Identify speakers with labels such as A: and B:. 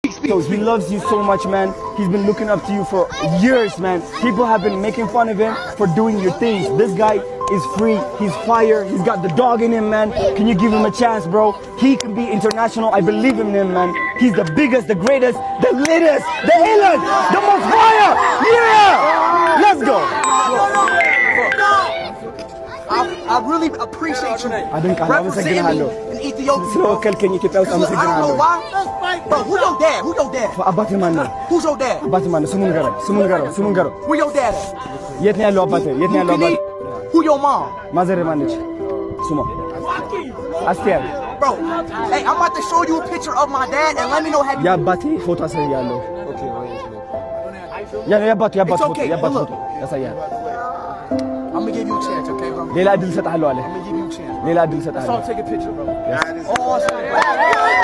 A: He loves you so much, man. He's been looking up to you for years, man. People have been making fun of him for doing your things. This guy is free. He's fire. He's got the dog in him, man. Can you give him a chance, bro? He can be international. I believe in him, man. He's the biggest, the greatest, the latest, the illest, the most fire. Yeah! Let's go.
B: I really appreciate you representing me in Ethiopia.
A: ስለወከልከኝ ኢትዮጵያ ውስጥ
B: I don't know
A: አመሰግናለሁ።
B: why. Bro, who your dad? Who your dad?
A: አባትህ ማን ነው?
B: Who's your dad?
A: አባትህ ማን ነው? ስሙን ንገረው።
B: Where your dad at?
A: የት ነው ያለው አባትህ?
B: Who your mom?
A: ማዘርህ ማን ነች? ስሟ አስቴር።
B: Bro, hey, I'm about to show you a picture of my dad and let me know how you...
A: የአባቴ ፎቶ አሳያለሁ። የአባቱ ፎቶ ያሳያል።
B: I'm gonna give you a chance, okay, bro?
A: ሌላ እድል እሰጥሃለሁ አለ።
B: I'm gonna give you a chance.
A: ሌላ እድል እሰጥሃለሁ።
B: Let's all take a picture, bro. Yes.